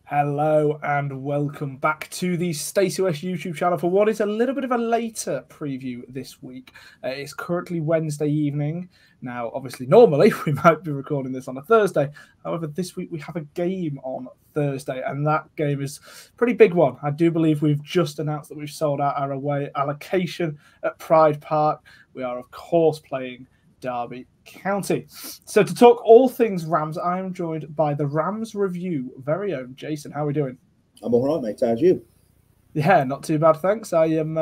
Hello and welcome back to the Stacey West YouTube channel for what is a little bit of a later preview this week. It's currently Wednesday evening. Now, obviously, normally we might be recording this on a Thursday. However, this week we have a game on Thursday, and that game is a pretty big one. I do believe we've just announced that we've sold out our away allocation at Pride Park. We are, of course, playing Derby County. So to talk all things Rams, I am joined by the Rams Review very own Jason. How are we doing? I'm all right, mate. How's you? Yeah, not too bad, thanks. I am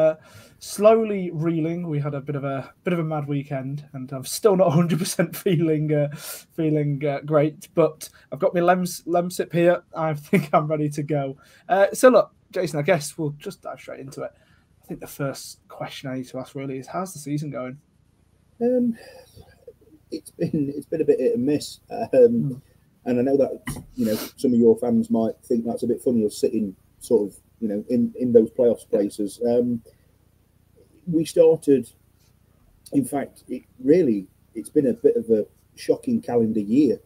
slowly reeling. We had a bit of a mad weekend, and I'm still not 100% feeling great. But I've got my Lemsip here. I think I'm ready to go. So look, Jason, I guess we'll just dive straight into it. I think the first question I need to ask really is, how's the season going? It's been a bit hit and miss, and I know that some of your fans might think that's a bit funny, us sitting sort of in those playoffs places. We started, in fact, it's been a bit of a shocking calendar year,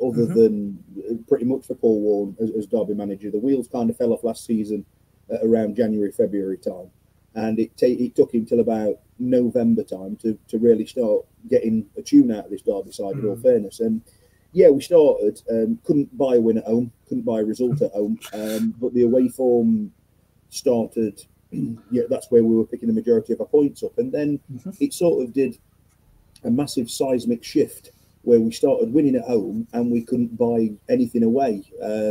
other than pretty much for Paul Warne as Derby manager. The wheels kind of fell off last season at around January, February time. And it took him till about November time to really start getting a tune out of this Derby side, in all fairness. And yeah, we started, couldn't buy a win at home, couldn't buy a result at home, but the away form started, that's where we were picking the majority of our points up. And then it sort of did a massive seismic shift where we started winning at home and we couldn't buy anything away.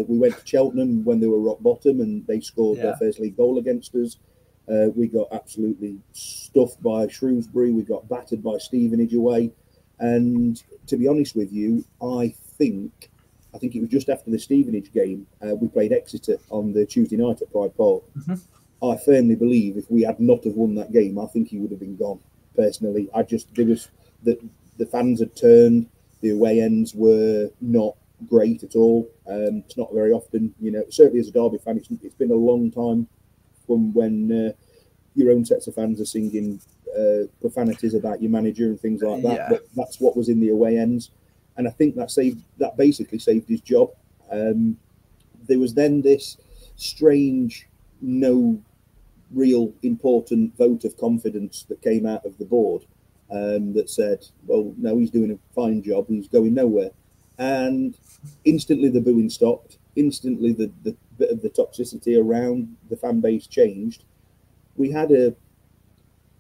We went to Cheltenham when they were rock bottom and they scored their first league goal against us. We got absolutely stuffed by Shrewsbury. We got battered by Stevenage away. And to be honest with you, I think it was just after the Stevenage game, we played Exeter on the Tuesday night at Pride Park. I firmly believe if we had not have won that game, I think he would have been gone, personally. The fans had turned, the away ends were not great at all. It's not very often, certainly as a Derby fan, it's been a long time from when your own sets of fans are singing profanities about your manager and things like that. But that's what was in the away ends, and I think that basically saved his job. There was then this strange, no real important vote of confidence that came out of the board that said, well, no, he's doing a fine job, he's going nowhere. And instantly the booing stopped. Instantly the bit of the toxicity around the fan base changed. We had a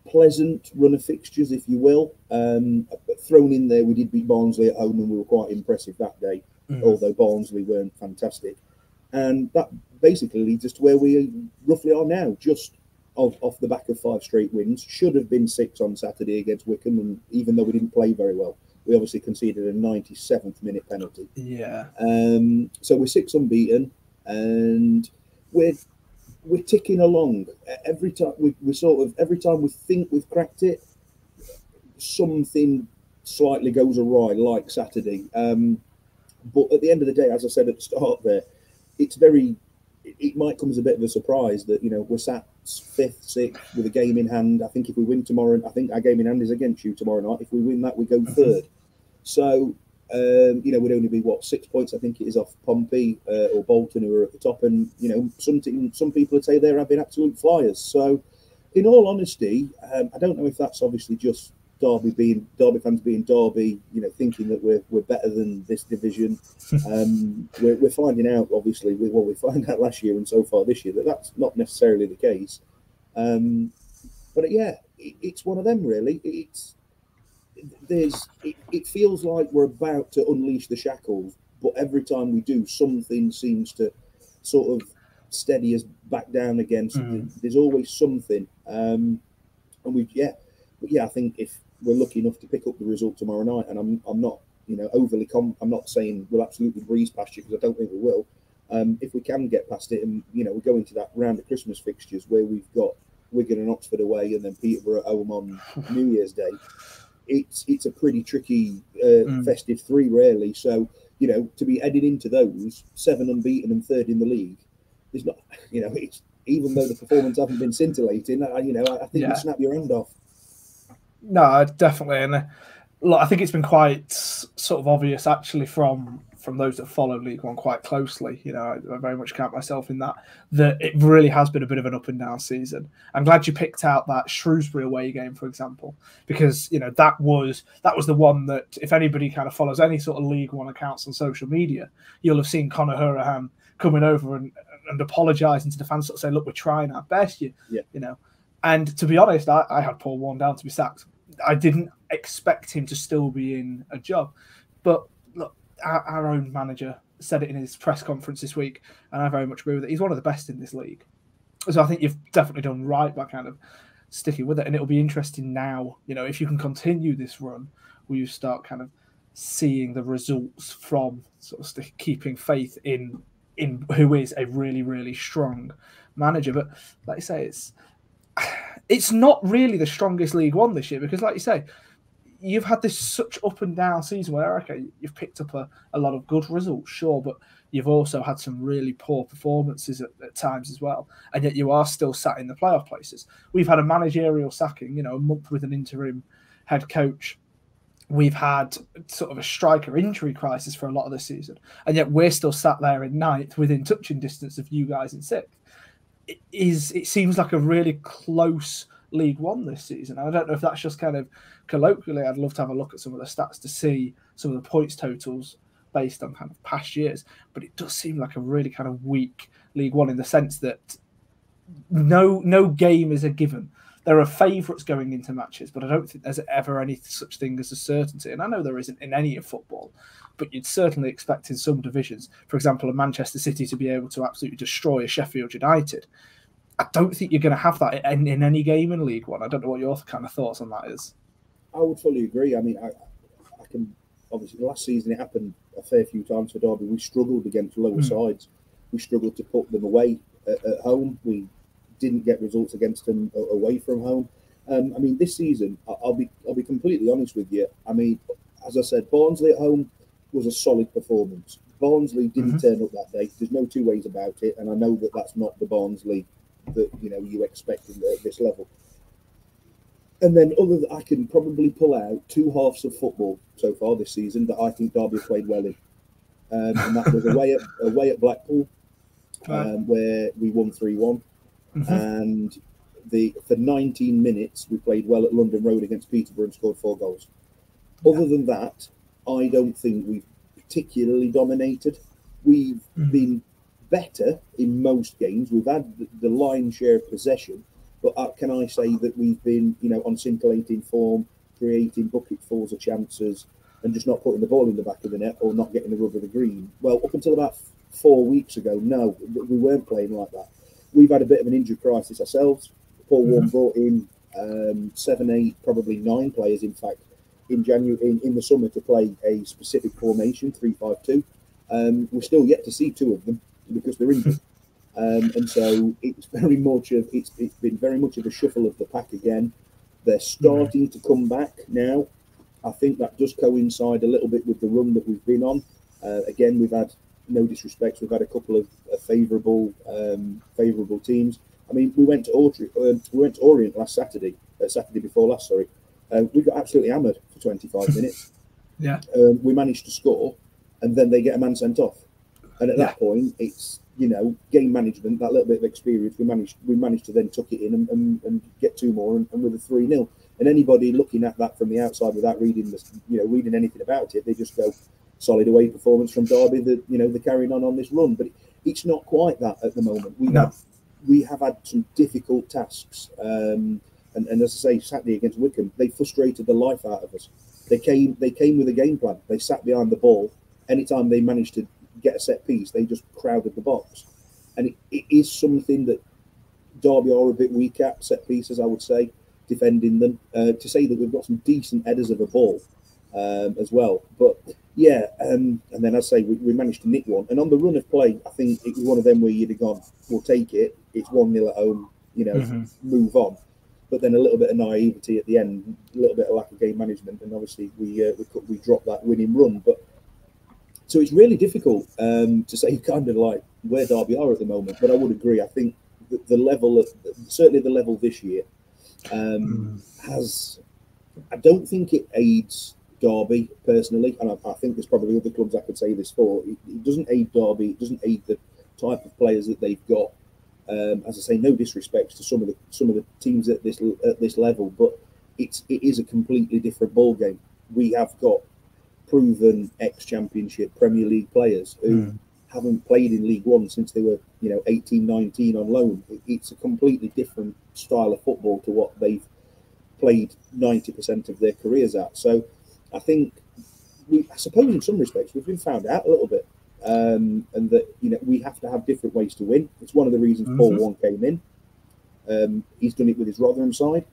pleasant run of fixtures, if you will. But thrown in there, we did beat Barnsley at home and we were quite impressive that day, although Barnsley weren't fantastic. And that basically leads us to where we roughly are now, just off the back of 5 straight wins. Should have been 6 on Saturday against Wycombe, and even though we didn't play very well, we obviously conceded a 97th minute penalty. So we're 6 unbeaten, and we're ticking along. Every time every time we think we've cracked it, something slightly goes awry, like Saturday. But at the end of the day, as I said at the start there, it might come as a bit of a surprise that we're sat 5th, 6th with a game in hand. I think if we win tomorrow, I think our game in hand is against you tomorrow night. If we win that, we go 3rd. So we'd only be 6 points, I think it is, off Pompey or Bolton, who are at the top. And some people would say they're having absolute flyers. So in all honesty, I don't know if that's obviously just Derby fans being Derby, thinking that we're better than this division. We're finding out, obviously, with what we found out last year and so far this year, that that's not necessarily the case. But yeah, it's one of them, really. It feels like we're about to unleash the shackles, but every time we do, something seems to sort of steady us back down again. There's always something, and I think if we're lucky enough to pick up the result tomorrow night, and I'm not overly I'm not saying we'll absolutely breeze past you, because I don't think we will. If we can get past it, and we go into that round of Christmas fixtures where we've got Wigan and Oxford away, and then Peterborough at home on New Year's Day, it's a pretty tricky festive 3, really. So to be heading into those 7 unbeaten and 3rd in the league, there's not, it's, even though the performance haven't been scintillating, I think you snap your hand off. No, definitely, and look, I think it's been quite sort of obvious actually from those that follow League One quite closely. I very much count myself in that it really has been a bit of an up and down season. I'm glad you picked out that Shrewsbury away game, for example, because that was the one that, if anybody kind of follows any sort of League One accounts on social media, you'll have seen Conor Hurahan coming over and apologising to the fans, sort of saying, "Look, we're trying our best," And to be honest, I had Paul Warne down to be sacked. I didn't expect him to still be in a job, but look, our own manager said it in his press conference this week, and I very much agree with it. He's one of the best in this league, so I think you've definitely done right by kind of sticking with it. And it'll be interesting now, if you can continue this run, will you start kind of seeing the results from sort of keeping faith in who is a really, really strong manager. But like you say, it's not really the strongest League One this year, because like you say, you've had this such up and down season where, okay, you've picked up a lot of good results, sure, but you've also had some really poor performances at times as well, and yet you are still sat in the playoff places. We've had a managerial sacking, a month with an interim head coach. We've had sort of a striker injury crisis for a lot of the season, and yet we're still sat there in ninth, within touching distance of you guys in sixth. It seems like a really close League One this season. I don't know if that's just kind of colloquially. I'd love to have a look at some of the stats to see some of the points totals based on kind of past years, but it does seem like a really kind of weak League One in the sense that no game is a given. There are favourites going into matches, but I don't think there's ever any such thing as a certainty. And I know there isn't in any of football, but you'd certainly expect in some divisions, for example, a Manchester City to be able to absolutely destroy a Sheffield United. I don't think you're going to have that in any game in League One. I don't know what your kind of thoughts on that is. I would fully agree. I mean, I can obviously last season it happened a fair few times for Derby. We struggled against lower sides. We struggled to put them away at home. We didn't get results against them away from home. I mean, this season, I'll be completely honest with you. I mean, as I said, Barnsley at home was a solid performance. Barnsley didn't turn up that day. There's no two ways about it, and I know that that's not the Barnsley that you expect at this level. And then I can probably pull out two halves of football so far this season that I think Derby played well in, and that was away at Blackpool, where we won 3-1, and for 19 minutes we played well at London Road against Peterborough and scored 4 goals. Other than that, I don't think we've particularly dominated. We've been better in most games. We've had the lion's share of possession, but can I say that we've been, on scintillating form, creating bucketfuls of chances, and just not putting the ball in the back of the net or not getting the rub of the green? Well, up until about 4 weeks ago, no, we weren't playing like that. We've had a bit of an injury crisis ourselves. Paul Warne brought in 7, 8, probably 9 players, in fact, in January, in the summer, to play a specific formation, 3-5-2. We're still yet to see 2 of them because they're injured. And so it's been very much of a shuffle of the pack again. They're starting to come back now. I think that does coincide a little bit with the run that we've been on. Again, we've had, no disrespect, we've had a couple of favourable teams. I mean, we went to Orient last Saturday before last. Sorry, we got absolutely hammered for 25 minutes. Yeah, we managed to score, and then they get a man sent off. And at that point, it's game management, that little bit of experience. We managed to then tuck it in and get 2 more, and with a 3-0. And anybody looking at that from the outside without reading anything about it, they just go, solid away performance from Derby. That they're carrying on this run, but it's not quite that at the moment. We have had some difficult tasks, and as I say, Saturday against Wycombe, they frustrated the life out of us. They came with a game plan. They sat behind the ball. Anytime they managed to get a set piece, they just crowded the box, and it is something that Derby are a bit weak at, set pieces, I would say, defending them. To say that we've got some decent headers of a ball as well, but yeah, and then as I say, we managed to nick one, and on the run of play, I think it was one of them where you'd have gone, we'll take it, it's 1-0 at home, move on. But then a little bit of naivety at the end, a little bit of lack of game management, and obviously we dropped that winning run. But so it's really difficult to say kind of like where Derby are at the moment. But I would agree. I think the level, certainly the level this year, has. I don't think it aids Derby personally, and I think there's probably other clubs I could say this for. It doesn't aid Derby. It doesn't aid the type of players that they've got. As I say, no disrespect to some of the teams at this level, but it is a completely different ball game. We have got proven ex-Championship Premier League players who haven't played in League One since they were 18, 19 on loan. It's a completely different style of football to what they've played 90% of their careers at. So I think I suppose in some respects we've been found out a little bit, and that we have to have different ways to win. It's one of the reasons Paul Warne came in. He's done it with his Rotherham side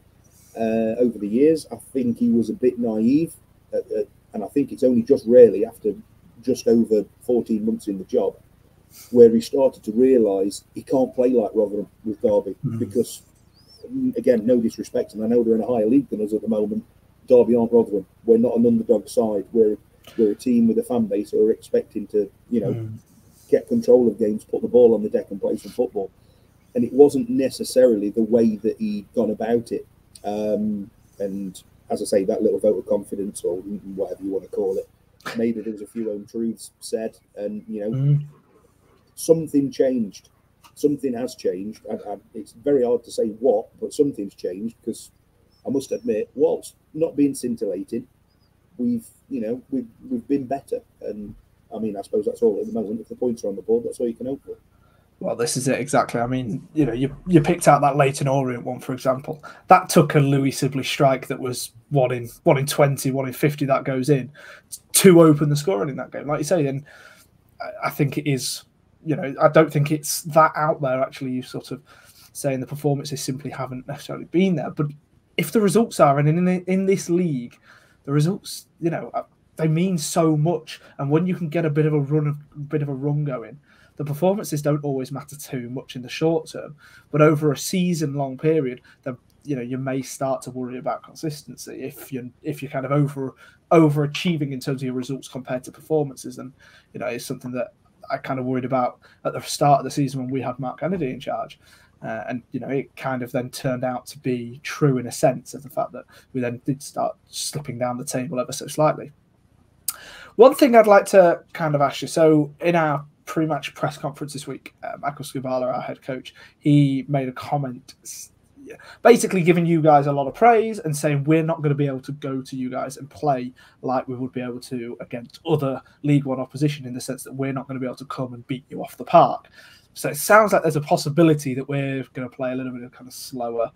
over the years. I think he was a bit naive, and I think it's only just really after just over 14 months in the job where he started to realise he can't play like Rotherham with Derby because, again, no disrespect, and I know they're in a higher league than us at the moment. Derby aren't Rotherham. We're not an underdog side. We're a team with a fan base who are expecting to, get control of games, put the ball on the deck and play some football. And it wasn't necessarily the way that he'd gone about it. And as I say, that little vote of confidence, or whatever you want to call it, maybe there was a few untruths said, and, something changed. Something has changed. It's very hard to say what, but something's changed because I must admit, whilst not being scintillating, we've been better. And I mean, I suppose that's all at the moment. If the points are on the board, that's all you can hope for. Well, this is it exactly. I mean, you picked out that Leyton Orient one, for example. That took a Louis Sibley strike that was 1 in 20, 1 in 50 that goes in to open the scoring in that game. Like you say, then I think it is. I don't think it's that out there. Actually, you sort of saying the performances simply haven't necessarily been there. But if the results are, and in this league, the results, they mean so much. And when you can get a bit of a run going, the performances don't always matter too much in the short term. But over a season-long period, then you may start to worry about consistency if you're kind of overachieving in terms of your results compared to performances. And it's something that I kind of worried about at the start of the season when we had Mark Kennedy in charge. And it kind of then turned out to be true in a sense of the fact that we then did start slipping down the table ever so slightly. One thing I'd like to kind of ask you, so in our pre-match press conference this week, Michael Skubala, our head coach, he made a comment basically giving you guys a lot of praise and saying we're not going to be able to go to you guys and play like we would be able to against other League One opposition, in the sense that we're not going to be able to come and beat you off the park. So it sounds like there's a possibility that we're going to play a little bit of kind of slower,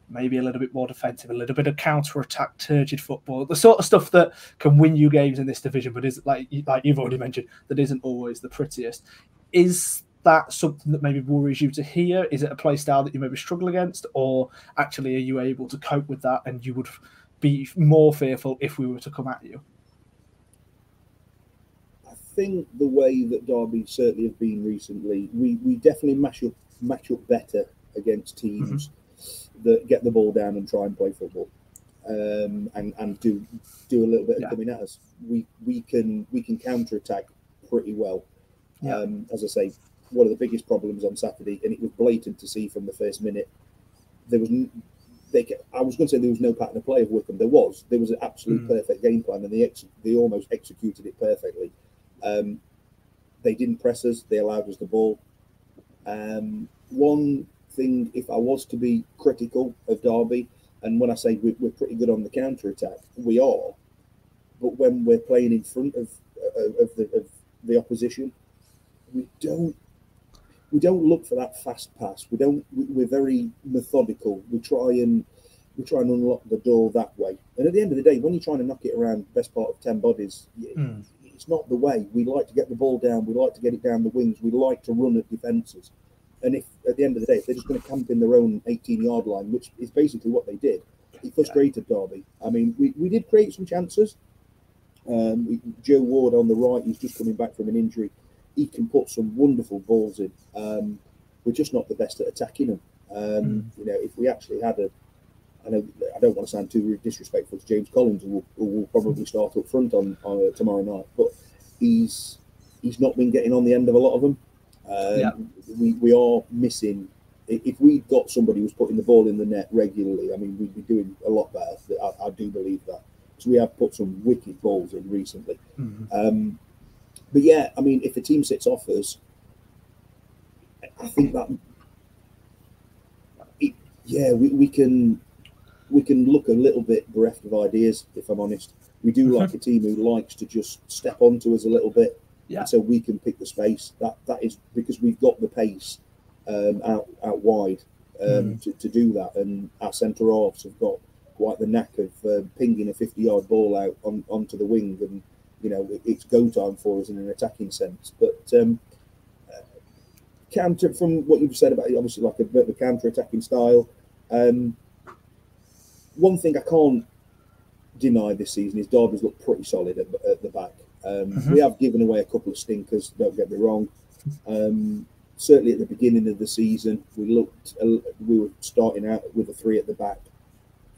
maybe a little bit more defensive, a little bit of counter-attack, turgid football, the sort of stuff that can win you games in this division, but is like you've already mentioned, that isn't always the prettiest. Is that something that maybe worries you to hear? Is it a play style that you maybe struggle against, or actually are you able to cope with that and you would be more fearful if we were to come at you? I think the way that Derby certainly have been recently, we definitely match up better against teams that get the ball down and try and play football, and do a little bit of coming at us. We can counter attack pretty well. As I say, one of the biggest problems on Saturday, and it was blatant to see from the first minute, I was going to say there was no pattern of play of Wycombe. There was an absolute perfect game plan, and they almost executed it perfectly. They didn't press us; they allowed us the ball. One thing, if I was to be critical of Derby, and when I say we're pretty good on the counter attack, we are, but when we're playing in front of the opposition, we don't look for that fast pass. We're very methodical. We try and unlock the door that way. And at the end of the day, when you're trying to knock it around the best part of 10 bodies, it's not the way. We like to get the ball down. We like to get it down the wings. We like to run at defences. And if at the end of the day, if they're just going to camp in their own 18-yard line, which is basically what they did, it frustrated Derby. I mean, we did create some chances. Joe Ward on the right, he's just coming back from an injury. He can put some wonderful balls in. We're just not the best at attacking them. If we actually had I don't want to sound too disrespectful to James Collins, who will probably start up front on tomorrow night, but he's not been getting on the end of a lot of them. We are missing. If we got somebody who's putting the ball in the net regularly, I mean, we'd be doing a lot better. I do believe that. So we have put some wicked balls in recently. But yeah, I mean, if a team sits off us, I think that we can look a little bit bereft of ideas. If I'm honest, we do like a team who likes to just step onto us a little bit, and so we can pick the space. That is because we've got the pace out wide to do that, and our centre halves have got quite the knack of pinging a 50-yard ball out onto the wing, and you know it's go time for us in an attacking sense. But counter from what you've said about it, obviously like a bit of a counter-attacking style. One thing I can't deny this season is Derby's looked pretty solid at the back. We have given away a couple of stinkers, don't get me wrong. Certainly at the beginning of the season, we were starting out with a 3 at the back,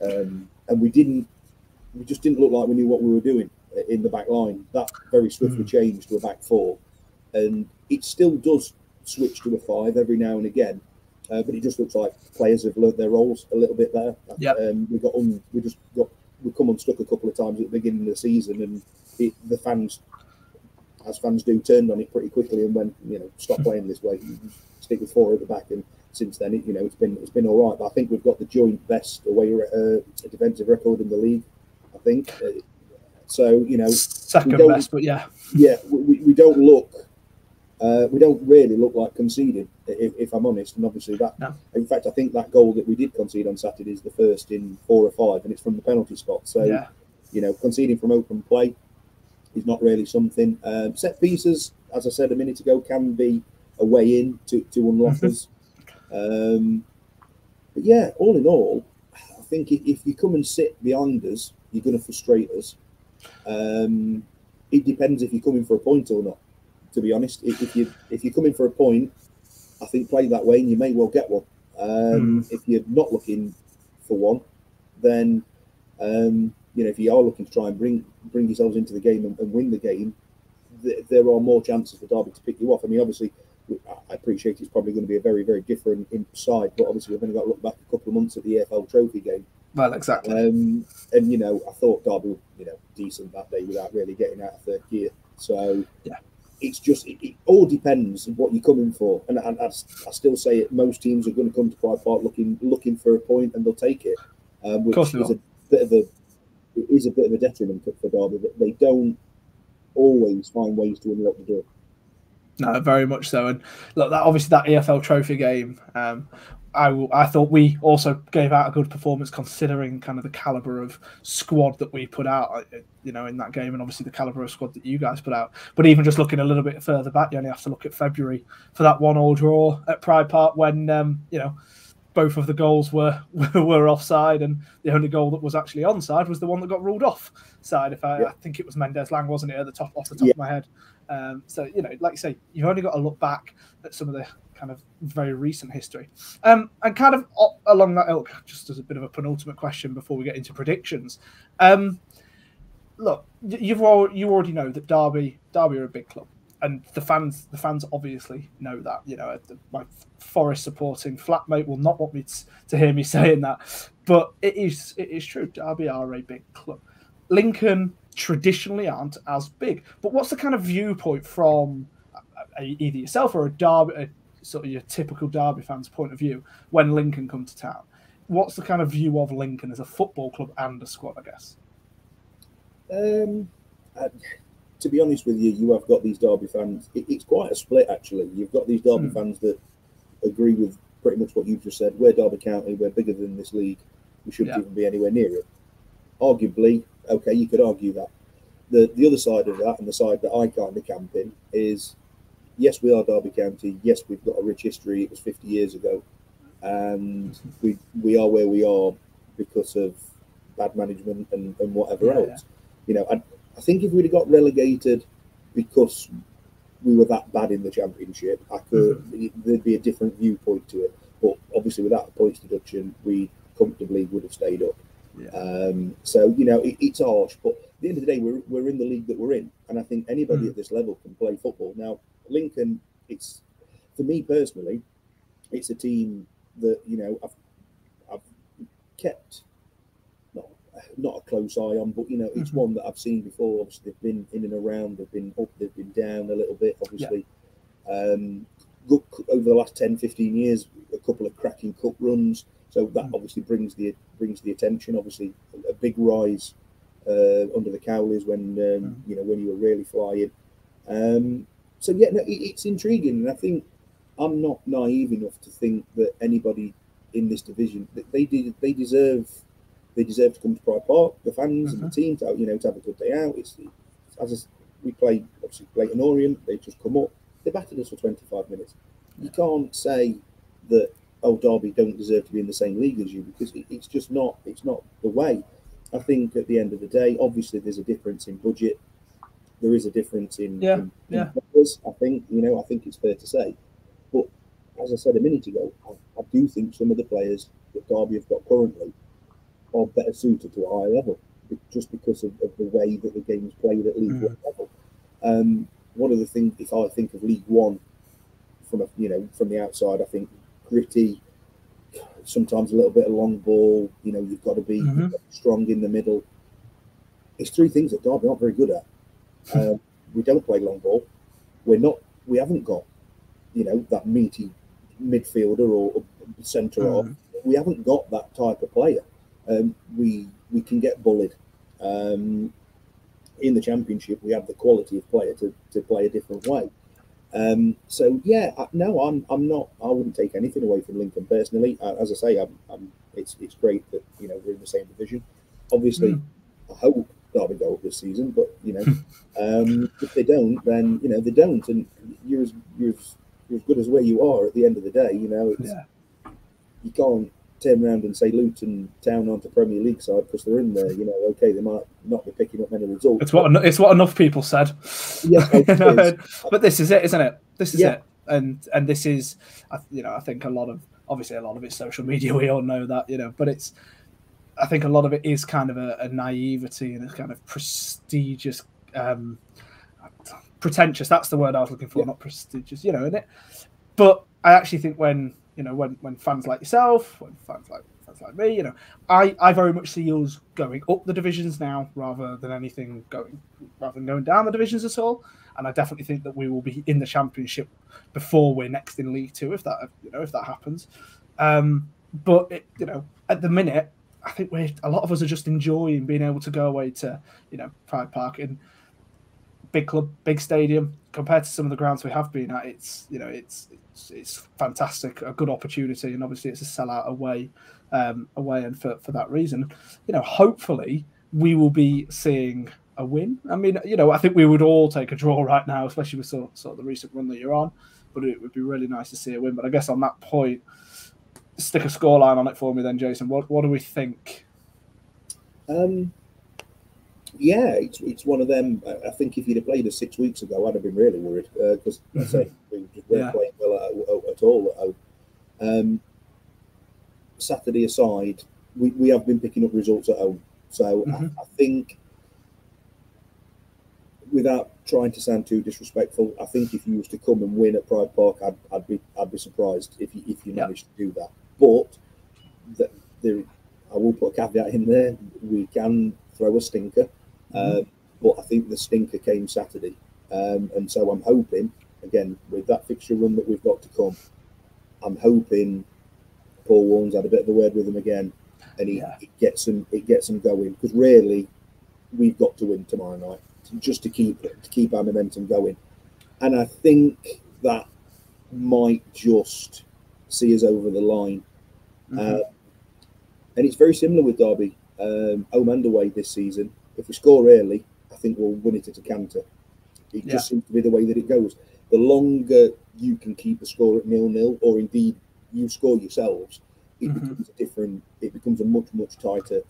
and we just didn't look like we knew what we were doing in the back line. That very swiftly changed to a back 4, and it still does switch to a 5 every now and again, but it just looks like players have learnt their roles a little bit better. We come unstuck a couple of times at the beginning of the season, and the fans, as fans do, turned on it pretty quickly and went, stop playing this way, stick with 4 at the back. And since then, it's been all right. But I think we've got the joint best away defensive record in the league, I think. So second best, but we don't look. We don't really look like conceding, if I'm honest. And obviously in fact, I think that goal that we did concede on Saturday is the first in 4 or 5, and it's from the penalty spot. So, conceding from open play is not really something. Set pieces, as I said a minute ago, can be a way in to unlock us. But yeah, all in all, I think if you come and sit behind us, you're going to frustrate us. It depends if you're coming for a point or not. To be honest, if you're coming for a point, I think play that way and you may well get one. If you're not looking for one, then if you are looking to try and bring yourselves into the game and win the game, there are more chances for Derby to pick you off. I mean, obviously, I appreciate it's probably going to be a very, very different Imps side, but obviously we've only got to look back a couple of months at the EFL Trophy game. Well, exactly. And I thought Derby were decent that day without really getting out of third gear. So it's just it all depends on what you're coming for, and I still say it. Most teams are going to come to Pride Park looking for a point, and they'll take it, which is a bit of a detriment for Derby. That they don't always find ways to unlock the door. No, very much so. And look, that EFL Trophy game, I thought we also gave out a good performance considering kind of the calibre of squad that we put out, in that game, and obviously the calibre of squad that you guys put out. But even just looking a little bit further back, you only have to look at February for that 1-1 draw at Pride Park when, both of the goals were offside, and the only goal that was actually onside was the one that got ruled off side. I think it was Mendes Lang, wasn't it, off the top of my head. So, like you say, you've only got to look back at some of the kind of very recent history. And kind of along that ilk, just as a bit of a penultimate question before we get into predictions. Look, you already know that Derby are a big club. And the fans obviously know that. My Forest supporting flatmate will not want me to hear me saying that, but it is true. Derby are a big club. Lincoln traditionally aren't as big. But what's the kind of viewpoint from either yourself or sort of your typical Derby fan's point of view when Lincoln come to town? What's the kind of view of Lincoln as a football club and a squad, I guess? To be honest with you, you have got these Derby fans. It's quite a split, actually. You've got these Derby fans that agree with pretty much what you've just said. We're Derby County. We're bigger than this league. We shouldn't even be anywhere near it. Arguably, okay, you could argue that. The other side of that, and the side that I kind of camp in, is yes, we are Derby County. Yes, we've got a rich history. It was 50 years ago, and we are where we are because of bad management and whatever else. I think if we'd have got relegated because we were that bad in the Championship, there'd be a different viewpoint to it. But obviously, without the points deduction, we comfortably would have stayed up. So it's harsh, but at the end of the day, we're in the league that we're in, and I think anybody at this level can play football. Now, Lincoln, it's for me personally, it's a team that, you know, I've kept not a close eye on, but, you know, it's one that I've seen before. Obviously, they've been in and around, they've been up, they've been down a little bit, obviously. Look, over the last 10, 15 years, a couple of cracking cup runs. So that obviously brings the attention. Obviously, a big rise under the Cowleys when you know, when you were really flying. So yeah, no, it's intriguing, and I think I'm not naive enough to think that anybody in this division they deserve to come to Pride Park, the fans and the team, to, you know, to have a good day out. We play obviously Leighton Orient. They just come up. They battered us for 25 minutes. You can't say that, oh, Derby don't deserve to be in the same league as you, because it's just not. It's not the way. I think at the end of the day, obviously there's a difference in budget. There is a difference in players, I think, you know, I think it's fair to say. But as I said a minute ago, I do think some of the players that Derby have got currently are better suited to a higher level, just because of the way that the game's played at League One level. One of the things, if I think of League One from the outside, I think gritty, sometimes a little bit of long ball. You know, you've got to be strong in the middle. It's three things that Derby aren't very good at. We don't play long ball. We haven't got, you know, that meaty midfielder or centre half. We haven't got that type of player. We can get bullied. In the Championship, we have the quality of player to play a different way. So yeah, no, I'm not. I wouldn't take anything away from Lincoln personally. As I say, it's great that, you know, we're in the same division. Obviously, I hope Derby go up this season, but, you know, if they don't, then, you know, they don't, and you're as good as where you are at the end of the day. You know, you can't turn around and say Luton Town aren't a Premier League side because they're in there. You know, okay, they might not be picking up many results. It's what enough people said. Yeah, but this is it, isn't it? This is it, and this is, you know, I think a lot of it's social media. We all know that, you know, but I think a lot of it is kind of a naivety and a kind of prestigious, pretentious. That's the word I was looking for, not prestigious. You know, isn't it? But I actually think when fans like yourself, when fans like me, you know, I very much see us going up the divisions now rather than going down the divisions at all. And I definitely think that we will be in the Championship before we're next in League Two, if that happens. But you know, at the minute, I think a lot of us are just enjoying being able to go away to, you know, Pride Park in big club, big stadium. Compared to some of the grounds we have been at, it's fantastic, a good opportunity, and obviously it's a sellout away, and for that reason, you know, hopefully we will be seeing a win. I mean, you know, I think we would all take a draw right now, especially with sort of the recent run that you're on, but it would be really nice to see a win. But I guess on that point, stick a scoreline on it for me then, Jason. What do we think? Yeah, it's one of them. I think if you'd have played us 6 weeks ago, I'd have been really worried, because I say we just weren't playing well at all at home. Saturday aside, we have been picking up results at home, so I think, without trying to sound too disrespectful, I think if you was to come and win at Pride Park, I'd be surprised if you managed to do that. But I will put a caveat in there. We can throw a stinker. But I think the stinker came Saturday, and so I'm hoping, again, with that fixture run that we've got to come, I'm hoping Paul Warren's had a bit of a word with him again, and it gets them going, because really we've got to win tomorrow night just to keep our momentum going, and I think that might just see us over the line. And it's very similar with Derby, home and away this season. If we score early, I think we'll win it at a canter. It just seems to be the way that it goes. The longer you can keep a score at 0-0, or indeed you score yourselves, it becomes it becomes a much tighter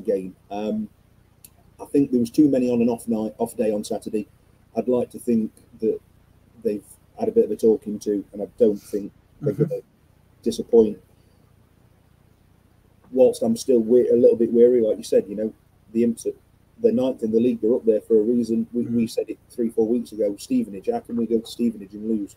game. I think there was too many on and off day on Saturday. I'd like to think that they've had a bit of a talking to, and I don't think they're going to disappoint. Whilst I'm still a little bit weary, like you said, you know, the Imps, they're ninth in the league. They're up there for a reason. We said it 3-4 weeks ago. Stevenage, how can we go to Stevenage and lose?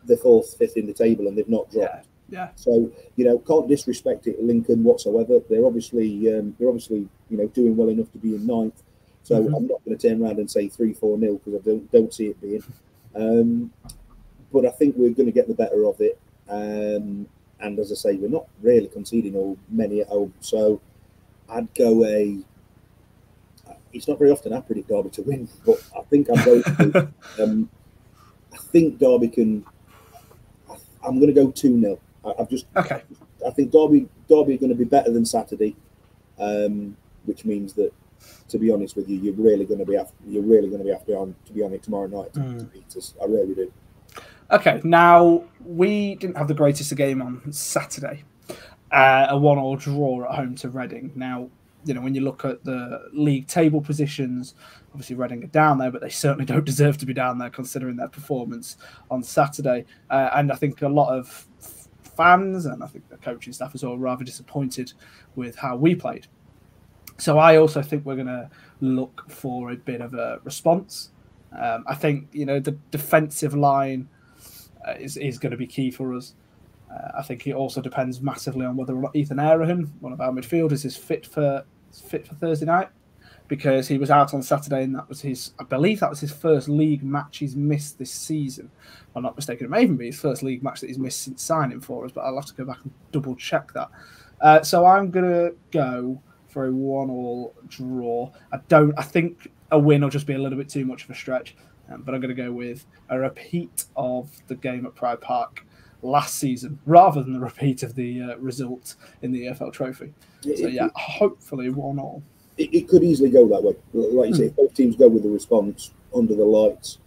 they're fourth, fifth in the table, and they've not dropped. Yeah. So can't disrespect it, Lincoln, whatsoever. They're obviously doing well enough to be in ninth. So I'm not going to turn around and say 3-4-0 because I don't see it being. But I think we're going to get the better of it. And as I say, we're not really conceding many at home. So I'd go it's not very often I predict Derby to win, but I think I'm going to. I think Derby can. I'm going to go 2-0. I think Derby are going to be better than Saturday, which means that, to be honest with you, you're really going to be to be on it tomorrow night to beat us. I really do. Okay, now we didn't have the greatest of game on Saturday. A 1-1 draw at home to Reading. Now, when you look at the league table positions, obviously Reading are down there, but they certainly don't deserve to be down there considering their performance on Saturday. And I think a lot of fans and I think the coaching staff as well are rather disappointed with how we played. So I also think we're going to look for a bit of a response. I think, the defensive line is going to be key for us. I think it also depends massively on whether or not Ethan Arahan, one of our midfielders, is fit for Thursday night, because he was out on Saturday and I believe that was his first league match he's missed this season. If I'm not mistaken, it may even be his first league match that he's missed since signing for us, but I'll have to go back and double check that. So I'm going to go for a 1-1 draw. I think a win will just be a little bit too much of a stretch, but I'm going to go with a repeat of the game at Pride Park last season rather than the repeat of the result in the EFL Trophy. So hopefully 1-1. It could easily go that way. Like you say, if both teams go with the response under the lights,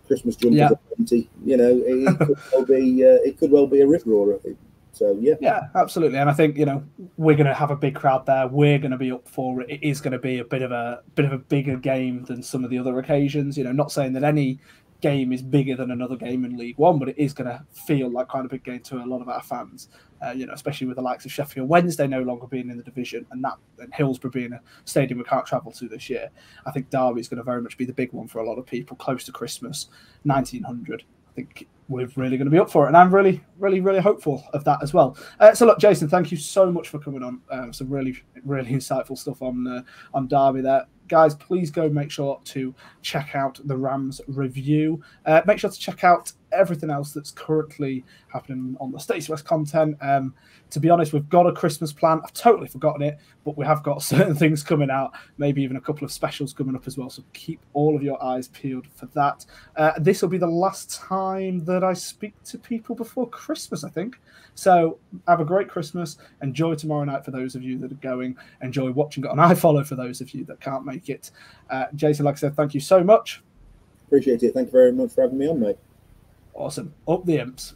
Christmas jumpers are plenty. It could well be a rip roar, I think. So yeah, absolutely. And I think we're going to have a big crowd there. We're going to be up for it. It is going to be a bit of a bigger game than some of the other occasions. Not saying that any game is bigger than another game in League One, but it is going to feel like quite a big game to a lot of our fans. Especially with the likes of Sheffield Wednesday no longer being in the division, and Hillsborough being a stadium we can't travel to this year. I think Derby is going to very much be the big one for a lot of people close to Christmas, 1900. I think we're really going to be up for it, and I'm really, really, really hopeful of that as well. So look, Jason, thank you so much for coming on. Some really, really insightful stuff on Derby there. Guys, please go make sure to check out the Rams review. Make sure to check out everything else that's currently happening on the Stacey West content. To be honest, we've got a Christmas plan. I've totally forgotten it, but we have got certain things coming out, maybe even a couple of specials coming up as well. So keep all of your eyes peeled for that. This will be the last time that I speak to people before Christmas, I think. So have a great Christmas. Enjoy tomorrow night for those of you that are going. Enjoy watching it on iFollow for those of you that can't make it. Jason, like I said, thank you so much. Appreciate it. Thank you very much for having me on, mate. Awesome. Up the Imps.